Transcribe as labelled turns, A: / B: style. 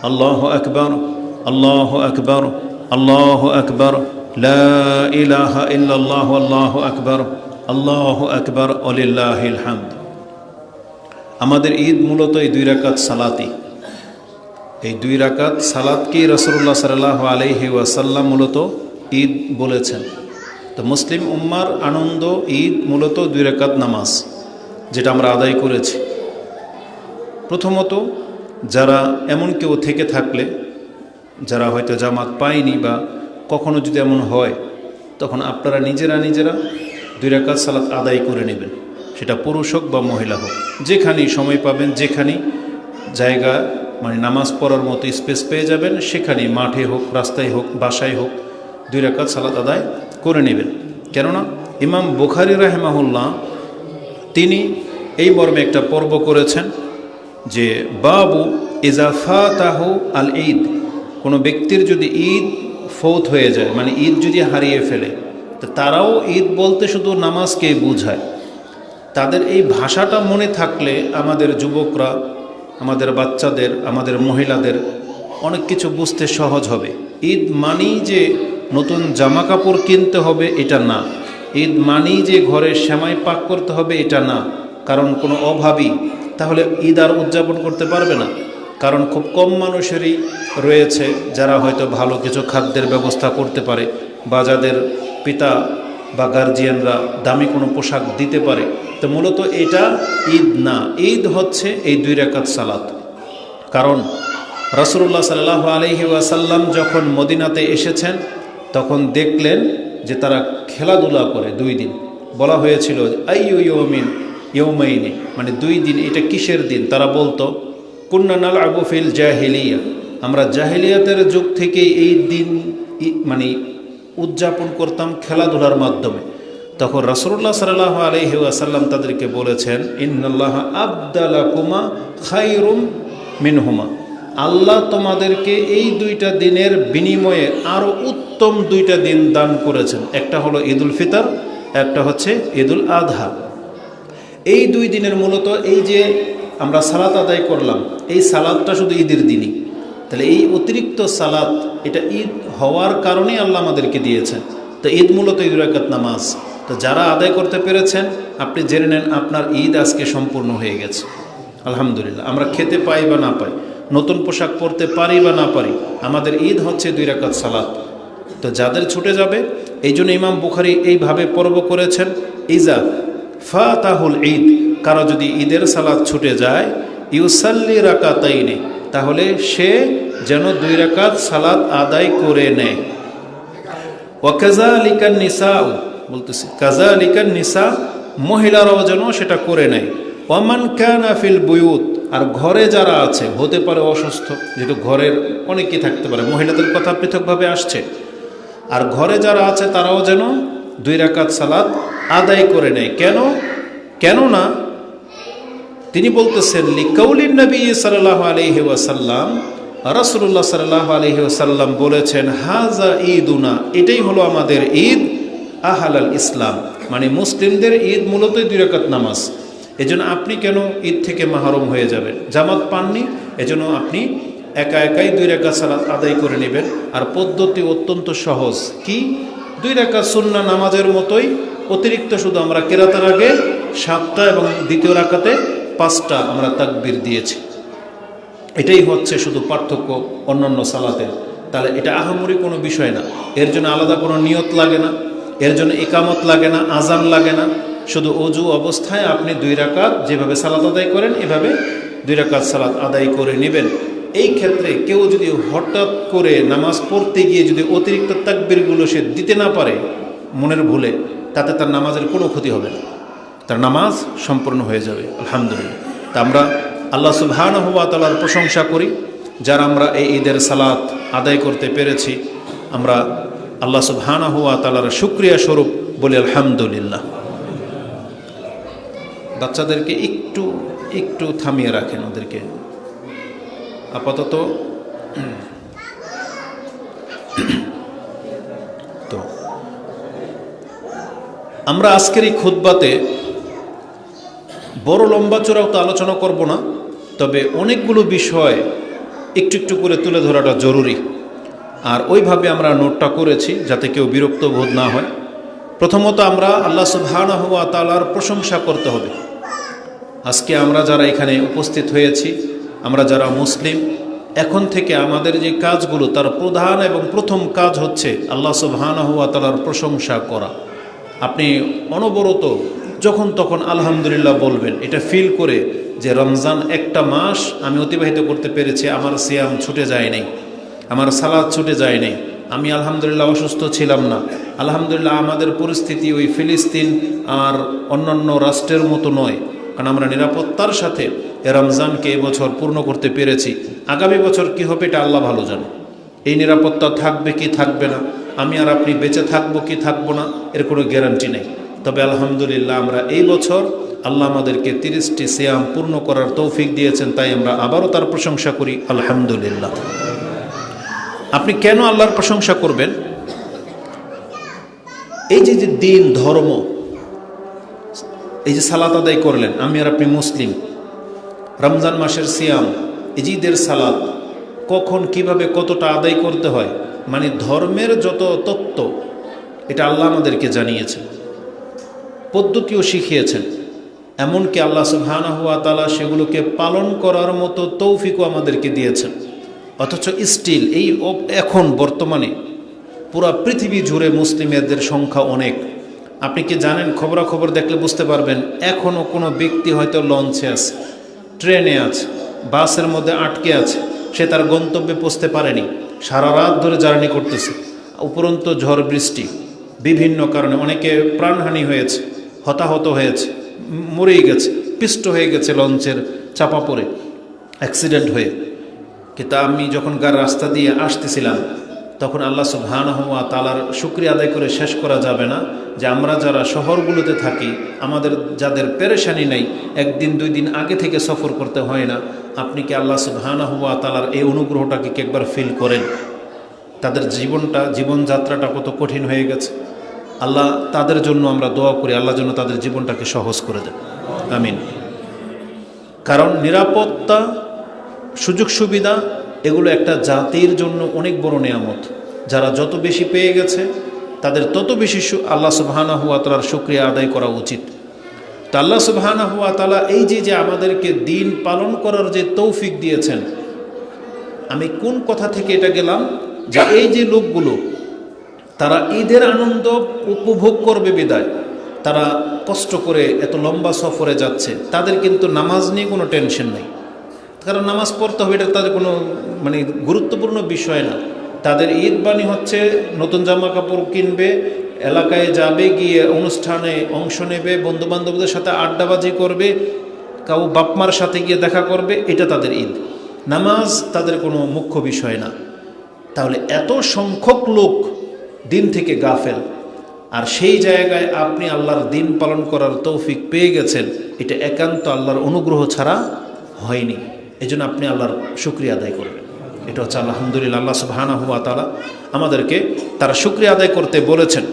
A: আল্লাহু আকবার, আল্লাহু আকবার, আল্লাহু আকবার, লা ইলাহা ইল্লাল্লাহ, আল্লাহু আকবার, আল্লাহু আকবার, ওয়ালিল্লাহিল হামদ। আমাদের ঈদ মূলত এই 2 রাকাত সালাতই। এই 2 রাকাত সালাতকেই রাসূলুল্লাহ সাল্লাল্লাহু আলাইহি ওয়াসাল্লাম মূলত ঈদ বলেছেন। তো মুসলিম উম্মার আনন্দ ঈদ মূলত 2 রাকাত নামাজ, যেটা আমরা আদায় করেছি। প্রথমত, যারা এমন কেউ থেকে থাকলে, যারা হয়তো জামাত পায়নি বা কখনো যদি এমন হয়, তখন আপনারা নিজেরা 2 রাকাত সালাত আদায় করে নেবেন। সেটা পুরুষ হোক বা মহিলা হোক, যেখানেই সময় পাবেন, যেখানেই জায়গা মানে নামাজ পড়ার মতো স্পেস পেয়ে যাবেন, সেখানেই মাঠে হোক, রাস্তায় হোক, বাসায় হোক, 2 রাকাত সালাত আদায় করে নেবেন। কেননা ইমাম বুখারী রাহিমাহুল্লাহ তিনি এই মর্মে একটা পর্ব করেছেন যে বাবু ইজা ফাতাহু আল ঈদ, কোনো ব্যক্তির যদি ঈদ ফৌত হয়ে যায়, মানে ঈদ যদি হারিয়ে ফেলে, তো তারাও ঈদ বলতে শুধু নামাজকেই বোঝায়। তাদের এই ভাষাটা মনে থাকলে আমাদের যুবকরা, আমাদের বাচ্চাদের, আমাদের মহিলাদের অনেক কিছু বুঝতে সহজ হবে। ঈদ মানেই যে নতুন জামা কাপড় কিনতে হবে এটা না, ঈদ মানেই যে ঘরে সেমাই পাক করতে হবে এটা না। কারণ কোনো অভাবী তাহলে ঈদ আর উদযাপন করতে পারবে না। কারণ খুব কম মানুষেরই রয়েছে যারা হয়তো ভালো কিছু খাদ্যের ব্যবস্থা করতে পারে, বা যাদের পিতা বা গার্জিয়ানরা দামি কোনো পোশাক দিতে পারে। তো মূলত এটা ঈদ না, ঈদ হচ্ছে এই 2 রাকাত সালাত। কারণ রাসূলুল্লাহ সাল্লাল্লাহু আলাইহি ওয়াসাল্লাম যখন মদিনাতে এসেছেন, তখন দেখলেন যে তারা খেলাধুলা করে 2 দিন। বলা হয়েছিল আইয়ু ইয়াউমিন ইয়াউমাইনি, মানে 2 দিন, এটা কিসের দিন? তারা বলতো কুন্না নালআবু ফিল জাহিলিয়া, আমরা জাহিলিয়াতের যুগ থেকে এই দিন মানে উদযাপন করতাম খেলাধুলার মাধ্যমে। তখন রাসূলুল্লাহ সাল্লাল্লাহু আলাইহি ওয়াসাল্লাম তাদেরকে বলেছেন ইন্নাল্লাহা আবদালাকুমা খায়রুম মিনহুমা, আল্লাহ তোমাদেরকে এই 2টা দিনের বিনিময়ে আরও উত্তম 2টা দিন দান করেছেন। একটা হলো ঈদুল ফিতর, একটা হচ্ছে ঈদুল আযহা। এই 2 দিনের মূলত এই যে আমরা সালাত আদায় করলাম, এই সালাতটা শুধু ঈদের দিনই। তাহলে এই অতিরিক্ত সালাত, এটা ঈদ হওয়ার কারণেই আল্লাহ আমাদেরকে দিয়েছেন। তো ঈদ মূলত 2 রাকাত নামাজ। তো যারা আদায় করতে পেরেছেন, আপনি জেনে নেন আপনার ঈদ আজকে সম্পূর্ণ হয়ে গেছে। আলহামদুলিল্লাহ। আমরা খেতে পাই বা না পাই, নতুন পোশাক পরতে পারি বা না পারি, আমাদের ঈদ হচ্ছে 2 রাকাত সালাত। তো যাদের ছুটে যাবে, এই জন্য ইমাম বুখারী এইভাবে পর্ব করেছেন ইজা ফাতাহুল ঈদ, কারো যদি ঈদের সালাত ছুটে যায়, ইউসাল্লি রাকাতাইনি, তাহলে সে যেন 2 রাকাত সালাত আদায় করে নেয়। ওয়া কাযালিকান নিসা, বলতেছি কাযালিকান নিসা, মহিলারাও যেন সেটা করে নেয়। ওয়ামান কানা ফিল বুয়ুত, আর ঘরে যারা আছে, হতে পারে অসুস্থ, যেহেতু ঘরের অনেকেই থাকতে পারে, মহিলাদের কথা পৃথকভাবে আসছে। আর ঘরে যারা আছে তারাও যেন 2 রাকাত সালাত আদায় করে নেয়। কেননা তিনি বলতেছেন লিকাউলিন নবী সাল্লাল্লাহু আলাইহি ওয়াসাল্লাম, রাসূলুল্লাহ সাল্লাল্লাহু আলাইহি ওয়াসাল্লাম বলেছেন হাজা ঈদুনা, এটাই হলো আমাদের ঈদ, আহলাল ইসলাম, মানে মুসলিমদের ঈদ মূলত 2 রাকাত নামাজ। এজন্য আপনি কেন ঈদ থেকে মাহরুম হয়ে যাবেন? জামাত পাননি, এজন্য আপনি একাই 2 রাকাত সালাত আদায় করে নেবেন। আর পদ্ধতি অত্যন্ত সহজ। কি? 2 রাকাত সুন্নাহ নামাজের মতোই, অতিরিক্ত শুধু আমরা কেরাতের আগে 7টা এবং দ্বিতীয় রাকাতে 5টা আমরা তাকবীর দিয়েছি। এটাই হচ্ছে শুধু পার্থক্য অন্যান্য সালাতের। তাহলে এটা আহামরি কোনো বিষয় না। এর জন্য আলাদা কোনো নিয়ত লাগে না, এর জন্য ইকামত লাগে না, আজান লাগে না। শুধু অজু অবস্থায় আপনি 2 রাকাত যেভাবে সালাত আদায় করেন, এভাবে 2 রাকাত সালাত আদায় করে নেবেন। এই ক্ষেত্রে কেউ যদি হঠাৎ করে নামাজ পড়তে গিয়ে যদি অতিরিক্ত তাকবীরগুলো সে দিতে না পারে মনের ভুলে, তাতে তার নামাজের কোনো ক্ষতি হবে না, তার নামাজ সম্পূর্ণ হয়ে যাবে। আলহামদুলিল্লাহ। তা আমরা আল্লাহ সুবহানাহু ওয়া তাআলার প্রশংসা করি, যারা আমরা এই ঈদের সালাত আদায় করতে পেরেছি। আমরা আল্লাহ সুবহানাহু ওয়া তাআলার শুকরিয়া স্বরূপ বলি আলহামদুলিল্লাহ। বাচ্চাদেরকে একটু থামিয়ে রাখেন, ওদেরকে আপাতত। তো আমরা আজকের এই খুতবাতে বড় লম্বা চড়াও তো আলোচনা করব না, তবে অনেকগুলো বিষয় একটু একটু করে তুলে ধরাটা জরুরি। আর ওইভাবে আমরা নোটটা করেছি যাতে কেউ বিরক্ত বোধ না হয়। প্রথমত আমরা আল্লাহ সুবহানাহু ওয়া তাআলার প্রশংসা করতে হবে। আজকে আমরা যারা এখানে উপস্থিত হয়েছি, আমরা যারা মুসলিম, এখন থেকে আমাদের যে কাজগুলো তার প্রধান এবং প্রথম কাজ হচ্ছে আল্লাহ সুবহানাহু ওয়া তাআলার প্রশংসা করা। আপনি অনবরত যখন তখন আলহামদুলিল্লাহ বলবেন, এটা ফিল করে যে রমজান একটা মাস আমি অতিবাহিত করতে পেরেছি, আমার সিয়াম ছুটে যায় নাই, আমার সালাত ছুটে যায় নাই, আমি আলহামদুলিল্লাহ অসুস্থ ছিলাম না, আলহামদুলিল্লাহ আমাদের পরিস্থিতি ওই ফিলিস্তিন আর অন্যান্য রাষ্ট্রের মতো নয়, কারণ আমরা নিরাপত্তার সাথে এ রমজানকে এবছর পূর্ণ করতে পেরেছি। আগামী বছর কি হবে এটা আল্লাহ ভালো জানে। এই নিরাপত্তা থাকবে কি থাকবে না, আমি আর আপনি বেঁচে থাকবো কি থাকবো না, এর কোনো গ্যারান্টি নেই। তবে আলহামদুলিল্লাহ আমরা এই বছর আল্লাহ আমাদেরকে 30টি সিয়াম পূর্ণ করার তৌফিক দিয়েছেন, তাই আমরা আবারও তার প্রশংসা করি আলহামদুলিল্লাহ। আপনি কেন আল্লাহর প্রশংসা করবেন? এই যে দিন ধর্ম, এই যে সালাত আদায় করলেন, আমি আর আপনি মুসলিম, রমজান মাসের সিয়াম, ঈদের সালাত কখন কিভাবে কতটা আদায় করতে হয়, মানে ধর্মের যত তত্ত্ব এটা আল্লাহ আমাদেরকে জানিয়েছেন, পদ্ধতিও শিখিয়েছেন। এমনকি আল্লাহ সুবহানাহু ওয়া তাআলা সেগুলোকে পালন করার মতো তৌফিকও আমাদেরকে দিয়েছেন। অথচ স্টিল এই এখন বর্তমানে পুরা পৃথিবী জুড়ে মুসলিমদের সংখ্যা অনেক। আপনি কি জানেন, খবরাখবর দেখলে বুঝতে পারবেন, এখনও কোনো ব্যক্তি হয়তো লঞ্চে আছে, ট্রেনে আছে, বাসের মধ্যে আটকে আছে, সে তার গন্তব্যে পৌঁছতে পারেনি, সারা রাত ধরে জার্নি করতেছে, উপরন্ত ঝড় বৃষ্টি, বিভিন্ন কারণে অনেকে প্রাণহানি হয়েছে, হতাহত হয়েছে, মরেই গেছে, পিষ্ট হয়ে গেছে লঞ্চের চাপা পড়ে, অ্যাক্সিডেন্ট হয়ে। কিন্তু আমি যখন গার রাস্তা দিয়ে আসতেছিলাম তখন আল্লাহ সুবহানাহু ওয়া তাআলার শুকরিয়া আদায় করে শেষ করা যাবে না যে আমরা যারা শহরগুলোতে থাকি, আমাদের যাদের পেরেশানি নেই, একদিন দুই দিন আগে থেকে সফর করতে হয় না, আপনি কি আল্লাহ সুবহানাহু ওয়া তাআলার এই অনুগ্রহটাকে কি একবার ফিল করেন? তাদের জীবনযাত্রাটা কত কঠিন হয়ে গেছে। আল্লাহ তাদের জন্য আমরা দোয়া করি, আল্লাহ যেন তাদের জীবনটাকে সহজ করে দেন, আমিন। কারণ নিরাপত্তা, সুযোগ সুবিধা এগুলো একটা জাতির জন্য অনেক বড় নিয়ামত। যারা যত বেশি পেয়ে গেছে তাদের তত বেশি আল্লাহ সুবহানাহু ওয়া তাআলার শুকরিয়া আদায় করা উচিত। তো আল্লাহ সুবহানাহু ওয়া তাআলা এই যে আমাদেরকে দিন পালন করার যে তৌফিক দিয়েছেন, আমি কোন কথা থেকে এটা গেলাম যে এই যে লোকগুলো তারা ঈদের আনন্দ উপভোগ করবে বিদায় তারা কষ্ট করে এত লম্বা সফরে যাচ্ছে, তাদের কিন্তু নামাজ নিয়ে কোনো টেনশন নেই, কারণ নামাজ পড়তে হবে, এটা তাদের কোনো মানে গুরুত্বপূর্ণ বিষয় না। তাদের ঈদ বাণী হচ্ছে নতুন জামা কাপড় কিনবে, এলাকায় যাবে, গিয়ে অনুষ্ঠানে অংশ নেবে, বন্ধুবান্ধবদের সাথে আড্ডাবাজি করবে, কাউ বাপমার সাথে গিয়ে দেখা করবে, এটা তাদের ঈদ। নামাজ তাদের কোনো মুখ্য বিষয় না। তাহলে এত সংখ্যক লোক দিন থেকে গাফেল, আর সেই জায়গায় আপনি আল্লাহর দিন পালন করার তৌফিক পেয়ে গেছেন, এটা একান্ত আল্লাহর অনুগ্রহ ছাড়া হয়নি। এই জন্য আপনি আল্লাহর শুকরিয়া আদায় করবেন। এটা হচ্ছে আলহামদুলিল্লাহ, আল্লাহ সুবহানাহু ওয়া তাআলা আমাদেরকে তার শুকরিয়া আদায় করতে বলেছেন।